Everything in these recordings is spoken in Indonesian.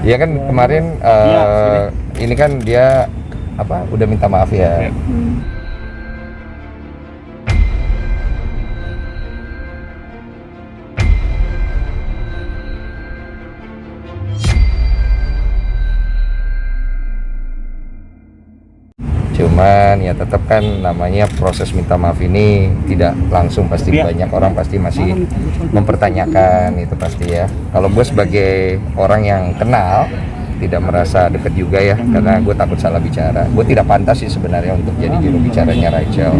Iya kan kemarin ini kan dia udah minta maaf ya. Cuman ya tetap kan namanya proses minta maaf ini tidak langsung, pasti banyak orang pasti masih mempertanyakan itu pasti ya. Kalau gue sebagai orang yang kenal tidak merasa deket juga ya, karena gue takut salah bicara. Gue tidak pantas sih sebenarnya untuk jadi juru bicaranya Rachel.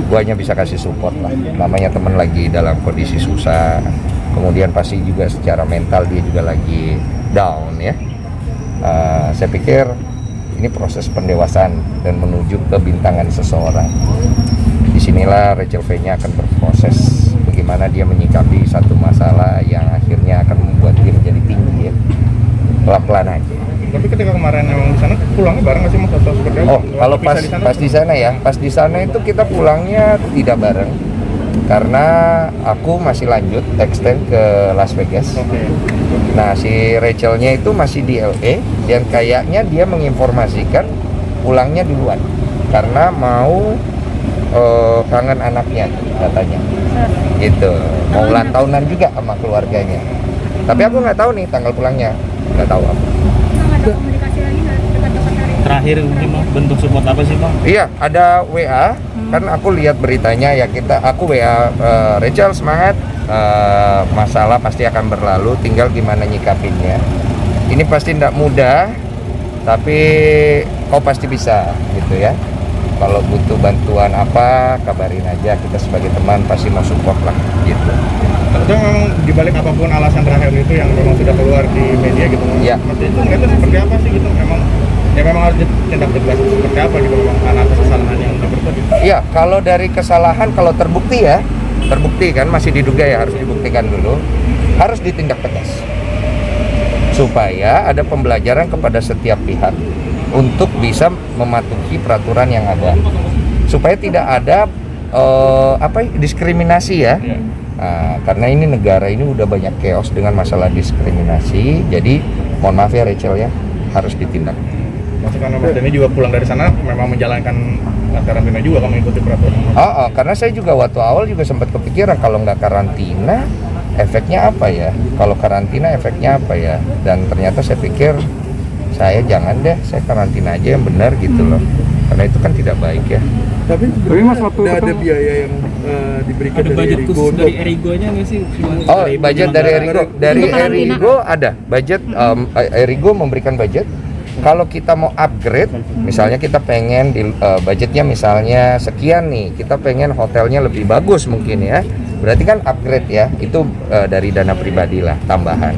Gue hanya bisa kasih support lah. Namanya temen lagi dalam kondisi susah, kemudian pasti juga secara mental dia juga lagi down ya. Saya pikir ini proses pendewasaan dan menuju kebintangan seseorang. Disinilah Rachel V-nya akan berproses bagaimana dia menyikapi satu masalah yang akhirnya akan membuat dia menjadi tinggi ya. Pelan-pelan aja. Tapi ketika kemarin emang di sana pulangnya bareng nggak sih Mas atau seperti apa? Oh, kalau pas di sana ya, pas di sana itu kita pulangnya tidak bareng. Karena aku masih lanjut extend ke Las Vegas. Oke. Nah, si Rachelnya itu masih di LA dan kayaknya dia menginformasikan pulangnya duluan karena mau kangen anaknya katanya. Gitu. Mau ulang tahunan juga sama keluarganya. Tapi aku nggak tahu nih tanggal pulangnya, nggak tahu apa. Ada komunikasi lagi nggak dekat-dekat hari? Terakhir mungkin Bang, bentuk support apa sih Bang? Iya, ada WA. Kan aku lihat beritanya ya, aku WA Rachel semangat, masalah pasti akan berlalu, tinggal gimana nyikapinnya. Ini pasti tidak mudah, tapi kau pasti bisa gitu ya. Kalau butuh bantuan apa, kabarin aja, kita sebagai teman pasti mau support lah gitu. Itu memang dibalik apapun alasan terakhir itu yang memang sudah keluar di media gitu. Iya. Mas itu ngeliatnya seperti apa sih gitu? Memang harus ditindak tegas seperti apa gitu memang atas kesalahan yang diperbuat gitu. Iya, kalau dari kesalahan, kalau terbukti kan masih diduga ya, harus dibuktikan dulu, harus ditindak tegas supaya ada pembelajaran kepada setiap pihak untuk bisa mematuhi peraturan yang ada, supaya tidak ada diskriminasi ya. Nah, karena ini negara ini udah banyak chaos dengan masalah diskriminasi, jadi mohon maaf ya Rachel ya, harus ditindak. Maksudnya karena Mas Denny juga pulang dari sana memang menjalankan karantina juga, kamu mengikuti peraturan. Karena saya juga waktu awal juga sempat kepikiran kalau nggak karantina efeknya apa ya? Kalau karantina efeknya apa ya? Dan ternyata saya pikir saya jangan deh, saya karantina aja yang benar gitu loh. Karena itu kan tidak baik ya. Tapi Mas waktu ada biaya yang diberikan Ada dari budget Erigo khusus dari Erigo-nya nggak sih? Budget dari Erigo. Dari Erigo ada budget. Erigo memberikan budget. Kalau kita mau upgrade, misalnya kita pengen budgetnya misalnya sekian nih, kita pengen hotelnya lebih bagus mungkin ya. Berarti kan upgrade ya, itu dari dana pribadi lah, tambahan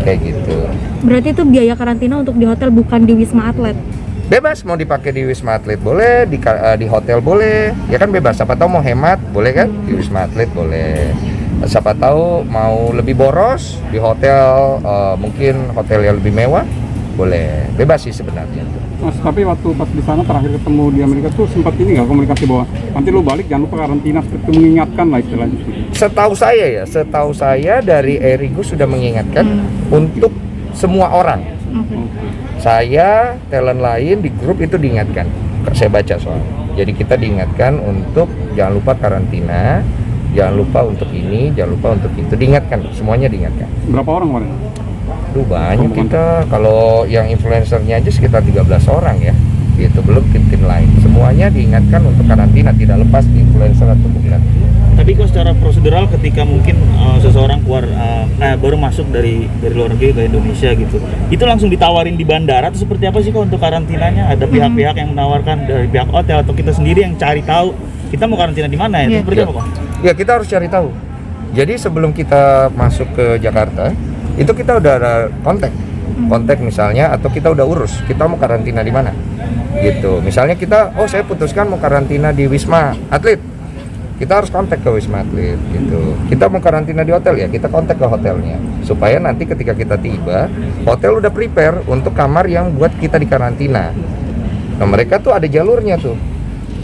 kayak gitu. Berarti itu biaya karantina untuk di hotel, bukan di Wisma Atlet? Bebas, mau dipakai di Wisma Atlet boleh, di hotel boleh, ya kan bebas. Siapa tahu mau hemat boleh kan, di Wisma Atlet boleh. Siapa tahu mau lebih boros di hotel, mungkin hotel yang lebih mewah boleh, bebas sih sebenarnya. Mas, tapi waktu pas di sana terakhir ketemu di Amerika tuh sempat ini nggak komunikasi bahwa nanti lu balik jangan lupa karantina, seperti mengingatkan lah istilahnya. Setahu saya dari Erigo sudah mengingatkan untuk semua orang. Saya, talent lain di grup itu diingatkan. Saya baca soalnya. Jadi kita diingatkan untuk jangan lupa karantina, jangan lupa untuk ini, jangan lupa untuk itu. Diingatkan, semuanya diingatkan. Berapa orang kemarin? Duh banyak kita, kalau yang influencernya aja sekitar 13 orang ya. Itu belum tim-tim lain. Semuanya diingatkan untuk karantina, tidak lepas di influencer atau bukan. Tapi kok secara prosedural ketika mungkin seseorang keluar baru masuk dari luar negeri ke Indonesia gitu, itu langsung ditawarin di bandara atau seperti apa sih kok untuk karantinanya? Ada pihak-pihak yang menawarkan dari pihak hotel atau kita sendiri yang cari tahu kita mau karantina di mana ya? Itu seperti apa Pak? Ya kita harus cari tahu. Jadi sebelum kita masuk ke Jakarta, itu kita udah ada kontak misalnya, atau kita udah urus kita mau karantina di mana gitu. Misalnya kita, saya putuskan mau karantina di Wisma Atlet, kita harus kontak ke Wisma Atlet gitu. Kita mau karantina di hotel ya, kita kontak ke hotelnya supaya nanti ketika kita tiba, hotel udah prepare untuk kamar yang buat kita di karantina. Nah mereka tuh ada jalurnya tuh,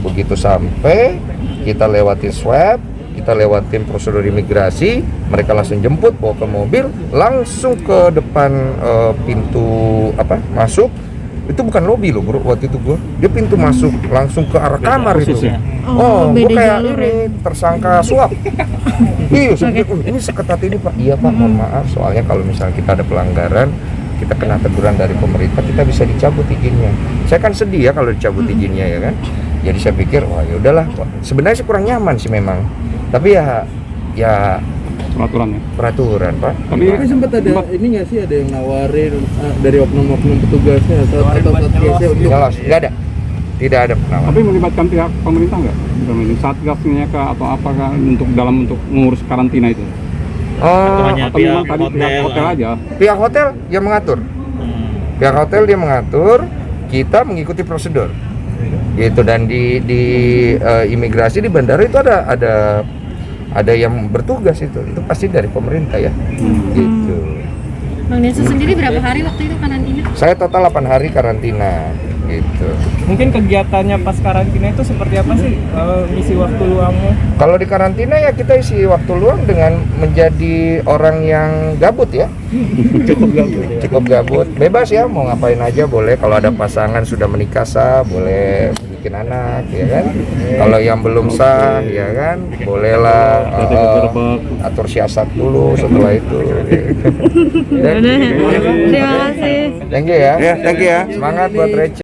begitu sampai kita lewatin swab, kita lewatin prosedur imigrasi, mereka langsung jemput, bawa ke mobil, langsung ke depan pintu masuk. Itu bukan lobi loh bro, waktu itu dia pintu masuk langsung ke arah kamar itu. Khusus ya? Oh, gue beda kayak jalur ini tersangka suap. Iya, ini seketat ini Pak. Iya Pak, mohon maaf. Soalnya kalau misalnya kita ada pelanggaran, kita kena teguran dari pemerintah, kita bisa dicabut izinnya. Saya kan sedih ya kalau dicabut izinnya ya kan. Jadi saya pikir, wah ya udahlah. Sebenarnya sih kurang nyaman sih memang. Tapi ya peraturannya. peraturan Pak. Tapi sempat ada ini nggak sih, ada yang nawarin dari oknum-oknum petugasnya atau satgasnya untuk Jelas, nggak ada. Tidak ada penawaran. tapi melibatkan pihak pemerintah nggak? Satgasnya kah atau apakah untuk mengurus karantina itu? Atau hanya Atau memang tadi pihak hotel, hotel aja? Pihak hotel yang mengatur. Pihak hotel dia mengatur, kita mengikuti prosedur. Gitu, dan di imigrasi di bandara itu ada yang bertugas itu pasti dari pemerintah ya. Gitu. Bang Densus sendiri berapa hari waktu itu karantina? Saya total 8 hari karantina gitu. Mungkin kegiatannya pas karantina itu seperti apa sih, ngisi waktu luangnya? Kalau di karantina ya kita isi waktu luang dengan menjadi orang yang gabut ya. Cukup gabut. Bebas ya, mau ngapain aja boleh. Kalau ada pasangan sudah menikah sah, boleh bikin anak ya kan. Kalau yang belum sah ya kan, bolehlah atur siasat dulu setelah itu. Terima kasih. Thank you ya. Semangat buat Rachel.